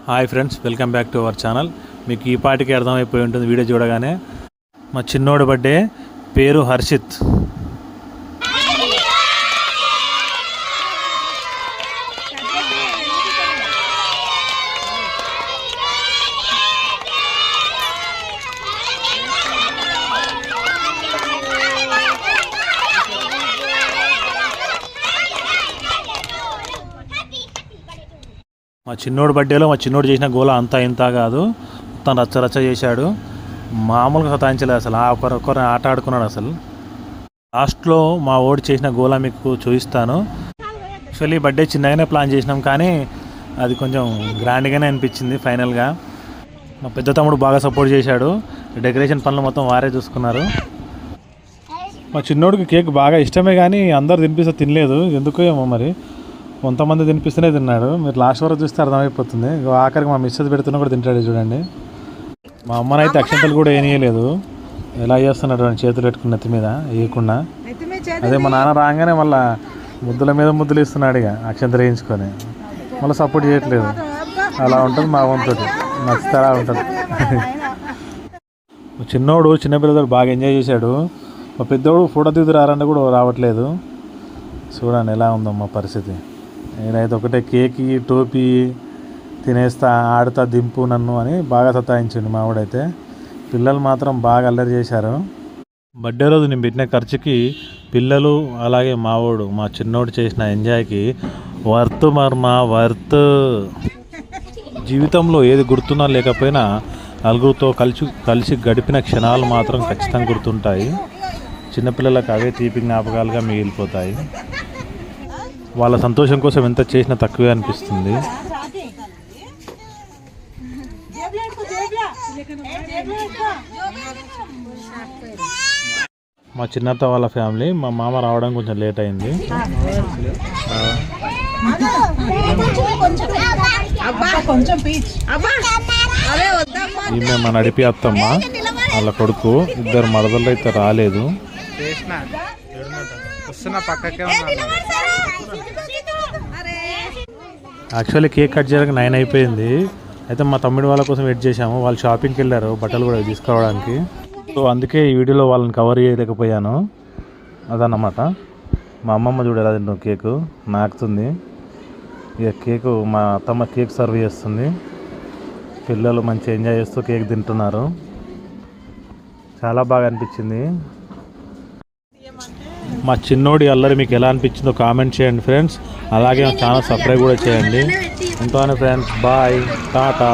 Hi friends, welcome back to our channel. మీకు ఈ పాటికి అర్థమైపోయి ఉంటుంది వీడియో చూడగానే. మా చిన్నోడు బర్త్డే, పేరు హర్షిత్. మా చిన్నోడు బర్త్డేలో మా చిన్నోడు చేసిన గోల అంతా ఇంత కాదు, తను రచ్చ చేశాడు. మామూలుగా సతాయించలేదు అసలు. ఒకరిని ఆట ఆడుకున్నాడు అసలు. లాస్ట్లో మా ఓడి చేసిన గోల మీకు చూపిస్తాను. యాక్చువల్లీ బర్త్డే చిన్నగానే ప్లాన్ చేసినాం, కానీ అది కొంచెం గ్రాండ్గానే అనిపించింది ఫైనల్గా. మా పెద్ద తమ్ముడు బాగా సపోర్ట్ చేశాడు. డెకరేషన్ పనులు మొత్తం వారే చూసుకున్నారు. మా చిన్నోడికి కేక్ బాగా ఇష్టమే, కానీ అందరు తినిపిస్తే తినలేదు, ఎందుకో ఏమో మరి. కొంతమంది తినిపిస్తేనే తిన్నాడు. మీరు లాస్ట్ వరకు చూస్తే అర్థమైపోతుంది. ఆఖరికి మా మిస్సెస్ పెడుతున్నా కూడా తింటాడు చూడండి. మా అమ్మనైతే అక్షంతలు కూడా వేయలేదు. ఎలా చేస్తున్నాడు చేతులు పెట్టుకుని నెత్తి మీద వేయకుండా. అదే మా నాన్న రాగానే మళ్ళీ ముద్దుల మీద ముద్దులు ఇస్తున్నాడు, ఇక అక్షంతలు వేయించుకొని మళ్ళీ సపోర్ట్ చేయట్లేదు. అలా ఉంటుంది మా వంతోటి, నచ్చితే అలా ఉంటుంది. చిన్నోడు చిన్నపిల్లడు బాగా ఎంజాయ్ చేశాడు. మా పెద్దోడు ఫోటో దిగుతారంటే కూడా రావట్లేదు. చూడండి ఎలా ఉందో మా పరిస్థితి. నేనైతే ఒకటే కేక్ టోపీ తినేస్తా, ఆడుతా, దింపు నన్ను అని బాగా సతాయించండి మావాడైతే. పిల్లలు మాత్రం బాగా అల్లరి చేశారు. బర్త్డే రోజు నేను పెట్టిన ఖర్చుకి పిల్లలు అలాగే మావాడు మా చిన్నోడు చేసిన ఎంజాయ్కి వర్త్ వర్త్. జీవితంలో ఏది గుర్తున్నా లేకపోయినా నలుగురితో కలిసి గడిపిన క్షణాలు మాత్రం ఖచ్చితంగా గుర్తుంటాయి. చిన్నపిల్లలకు అవే తీపి జ్ఞాపకాలుగా మిగిలిపోతాయి. వాళ్ళ సంతోషం కోసం ఎంత చేసినా తక్కువే అనిపిస్తుంది. మా చిన్నత్త వాళ్ళ ఫ్యామిలీ, మా మామ రావడం కొంచెం లేట్ అయింది. ఈమె మా నడిపి అత్తమ్మ, వాళ్ళ కొడుకు. ఇద్దరు మరదళ్ళు అయితే రాలేదు. యాక్చువల్లీ కేక్ కట్ చేయడానికి 9 అయిపోయింది. అయితే మా తమ్ముడి వాళ్ళ కోసం వెయిట్ చేశాము. వాళ్ళు షాపింగ్కి వెళ్ళారు బట్టలు కూడా తీసుకోవడానికి. సో అందుకే ఈ వీడియోలో వాళ్ళని కవర్ చేయలేకపోయాను. అదన్నమాట. మా అమ్మమ్మ చూడాలి అది కేకు నాకుతుంది. ఇక కేకు మా అత్తమ్మ కేక్ సర్వ్ చేస్తుంది. పిల్లలు మంచి ఎంజాయ్ చేస్తూ కేక్ తింటున్నారు. చాలా బాగా అనిపించింది. మా చిన్నోడి అల్లరి మీకు ఎలా అనిపించిందో కామెంట్ చేయండి ఫ్రెండ్స్. అలాగే మా ఛానల్ సబ్స్క్రైబ్ కూడా చేయండి. ఉంటాను ఫ్రెండ్స్, బాయ్, టాటా.